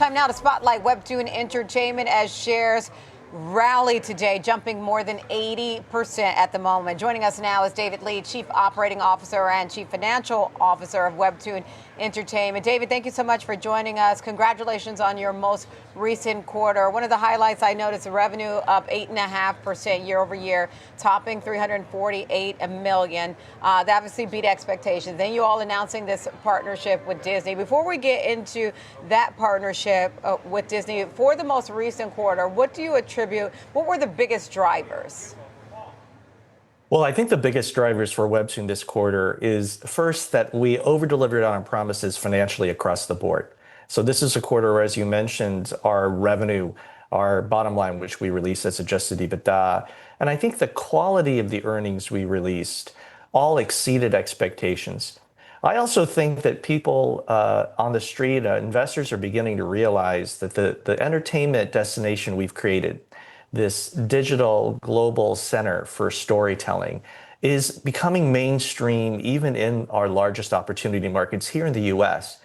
Time now to spotlight Webtoon Entertainment as shares rally today, jumping more than 80% at the moment. Joining us now is David Lee, Chief Operating Officer and Chief Financial Officer of Webtoon Entertainment. David, thank you so much for joining us. Congratulations on your most recent quarter. One of the highlights I noticed, the revenue up 8.5% year over year, topping $348 million. That obviously beat expectations. Then you all announcing this partnership with Disney. Before we get into that partnership with Disney, for the most recent quarter, what do you attribute? What were the biggest drivers? Well, I think the biggest drivers for Webtoon this quarter is first that we over-delivered on our promises financially across the board. So this is a quarter where, as you mentioned, our revenue, our bottom line, which we released as adjusted EBITDA, and I think the quality of the earnings we released all exceeded expectations. I also think that people on the street, investors are beginning to realize that the entertainment destination we've created, this digital global center for storytelling, is becoming mainstream even in our largest opportunity markets here in the US.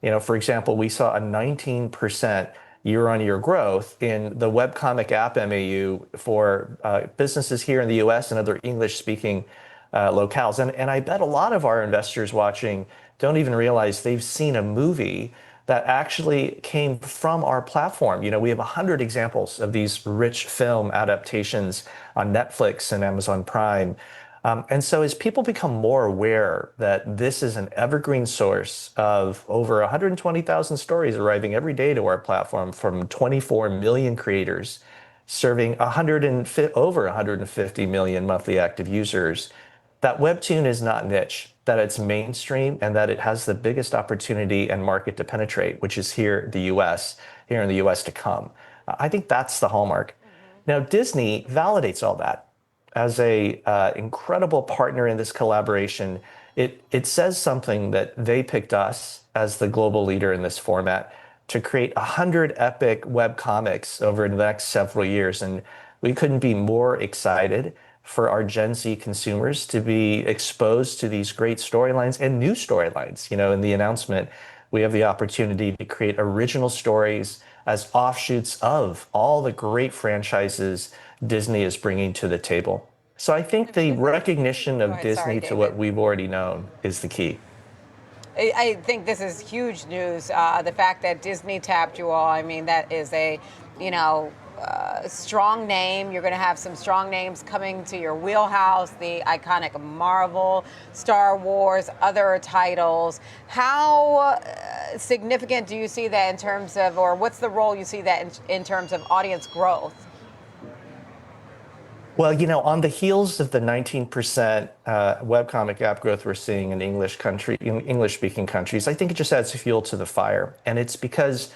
You know, for example, we saw a 19% year-on-year growth in the webcomic app MAU for businesses here in the US and other English-speaking locales. And I bet a lot of our investors watching don't even realize they've seen a movie that actually came from our platform. You know, we have 100 examples of these rich film adaptations on Netflix and Amazon Prime. And so as people become more aware that this is an evergreen source of over 120,000 stories arriving every day to our platform from 24 million creators, serving over 150 million monthly active users, that Webtoon is not niche, that it's mainstream, and that it has the biggest opportunity and market to penetrate, which is here in the US to come. I think that's the hallmark. Now, Disney validates all that. As a incredible partner in this collaboration, it says something that they picked us as the global leader in this format to create 100 epic web comics over the next several years. And we couldn't be more excited for our Gen Z consumers to be exposed to these great storylines and new storylines. You know, in the announcement, we have the opportunity to create original stories as offshoots of all the great franchises Disney is bringing to the table. So I think the recognition of Disney to what we've already known is the key. I think this is huge news. The fact that Disney tapped you all, I mean, that is a, strong name. You're going to have some strong names coming to your wheelhouse, the iconic Marvel, Star Wars, other titles. How significant do you see that in terms of, or what's the role you see that in terms of audience growth? Well, you know, on the heels of the 19% webcomic app growth we're seeing in English-speaking countries, I think it just adds fuel to the fire. And it's because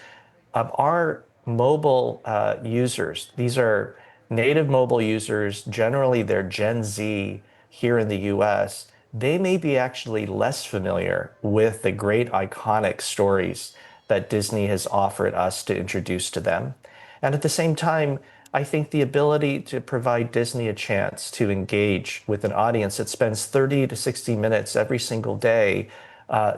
of our mobile users. These are native mobile users. Generally, they're Gen Z here in the US. They may be actually less familiar with the great iconic stories that Disney has offered us to introduce to them. And at the same time, I think the ability to provide Disney a chance to engage with an audience that spends 30 to 60 minutes every single day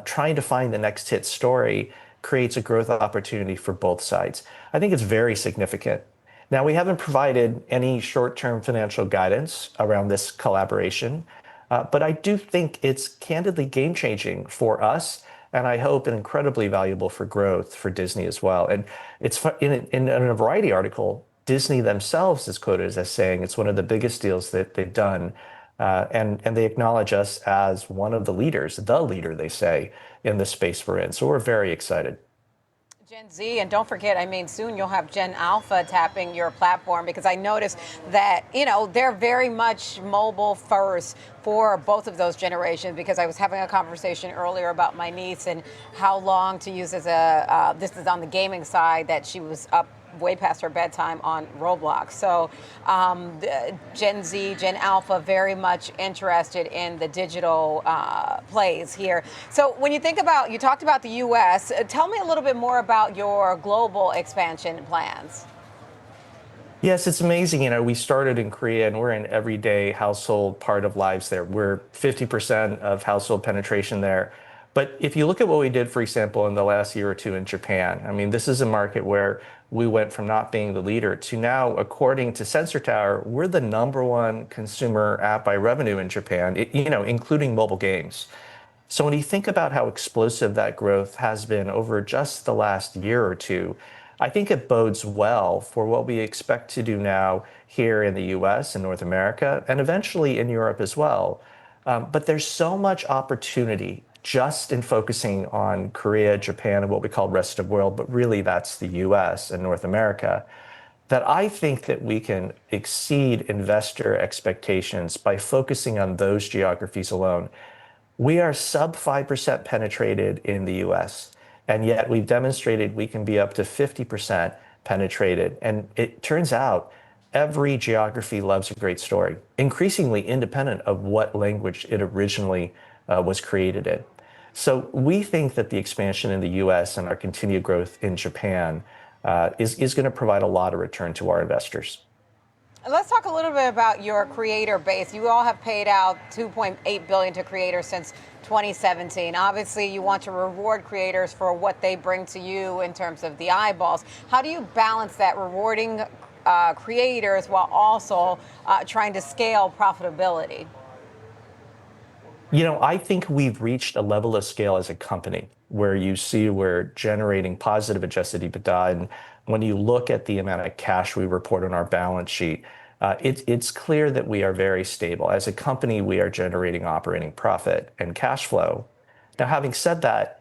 trying to find the next hit story creates a growth opportunity for both sides. I think it's very significant. Now, we haven't provided any short-term financial guidance around this collaboration, but I do think it's candidly game-changing for us, and I hope incredibly valuable for growth for Disney as well. And it's in a Variety article, Disney themselves is quoted as saying it's one of the biggest deals that they've done. And they acknowledge us as one of the leaders, the leader, they say, in the space we're in. So we're very excited. Gen Z, and don't forget, I mean, soon you'll have Gen Alpha tapping your platform, because I noticed that, they're very much mobile first for both of those generations, because I was having a conversation earlier about my niece and how long to use as this is on the gaming side, that she was up way past her bedtime on Roblox. So Gen Z, Gen Alpha, very much interested in the digital plays here. So when you think about, you talked about the US, tell me a little bit more about your global expansion plans. Yes, it's amazing. You know, we started in Korea and we're an everyday household part of lives there. We're 50% of household penetration there. But if you look at what we did, for example, in the last year or two in Japan, I mean, this is a market where we went from not being the leader to now, according to Sensor Tower, we're the #1 consumer app by revenue in Japan, including mobile games. So when you think about how explosive that growth has been over just the last year or two, I think it bodes well for what we expect to do now here in the US and North America, and eventually in Europe as well. But there's so much opportunity just in focusing on Korea, Japan, and what we call rest of world, but really that's the US and North America, that I think that we can exceed investor expectations by focusing on those geographies alone. We are sub 5% penetrated in the US, and yet we've demonstrated we can be up to 50% penetrated. And it turns out every geography loves a great story, increasingly independent of what language it originally was created in. So we think that the expansion in the US and our continued growth in Japan is going to provide a lot of return to our investors. Let's talk a little bit about your creator base. You all have paid out $2.8 billion to creators since 2017. Obviously, you want to reward creators for what they bring to you in terms of the eyeballs. How do you balance that rewarding creators while also trying to scale profitability? I think we've reached a level of scale as a company where you see we're generating positive adjusted EBITDA. And when you look at the amount of cash we report on our balance sheet, it's clear that we are very stable. As a company, we are generating operating profit and cash flow. Now, having said that,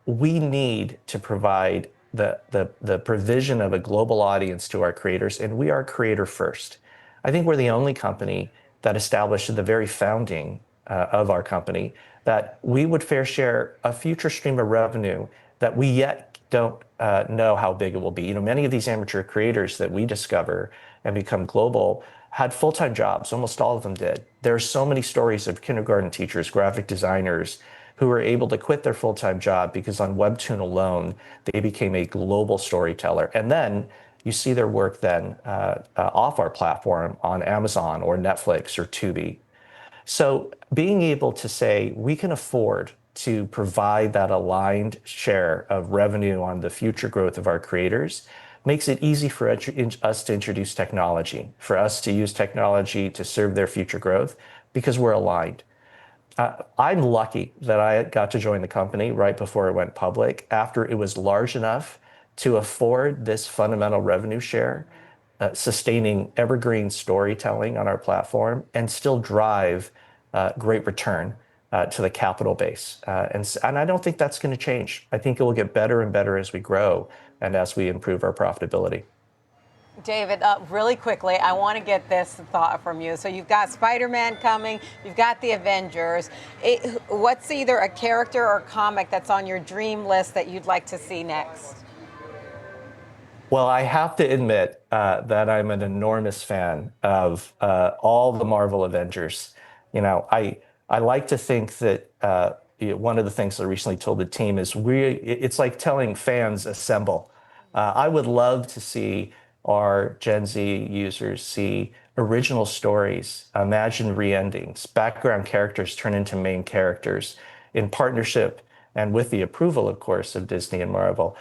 we need to provide the provision of a global audience to our creators, and we are creator first. I think we're the only company that established at the very founding of our company that we would fair share a future stream of revenue that we yet don't know how big it will be. Many of these amateur creators that we discover and become global had full-time jobs. Almost all of them did. There are so many stories of kindergarten teachers, graphic designers who were able to quit their full-time job because on Webtoon alone, they became a global storyteller. And then you see their work then off our platform on Amazon or Netflix or Tubi. So being able to say we can afford to provide that aligned share of revenue on the future growth of our creators makes it easy for us to introduce technology, for us to use technology to serve their future growth because we're aligned. I'm lucky that I got to join the company right before it went public, after it was large enough to afford this fundamental revenue share, sustaining evergreen storytelling on our platform, and still drive great return to the capital base. And I don't think that's going to change. I think it will get better and better as we grow and as we improve our profitability. David, really quickly, I want to get this thought from you. So you've got Spider-Man coming, you've got the Avengers. What's either a character or comic that's on your dream list that you'd like to see next? Well, I have to admit that I'm an enormous fan of all the Marvel Avengers. I like to think that one of the things I recently told the team is it's like telling fans assemble. I would love to see our Gen Z users see original stories, imagine re-endings, background characters turn into main characters in partnership and with the approval, of course, of Disney and Marvel,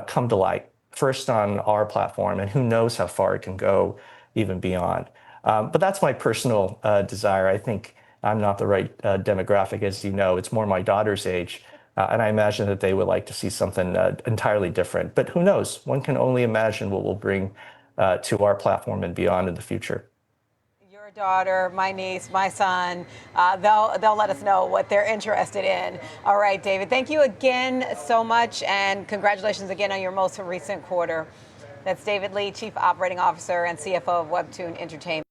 come to light. First on our platform, and who knows how far it can go even beyond. But that's my personal desire. I think I'm not the right demographic, as you know. It's more my daughter's age. And I imagine that they would like to see something entirely different. But who knows? One can only imagine what we'll bring to our platform and beyond in the future. Your daughter, my niece, my son, they'll let us know what they're interested in. All right, David, thank you again so much, and congratulations again on your most recent quarter. That's David Lee, Chief Operating Officer and CFO of Webtoon Entertainment.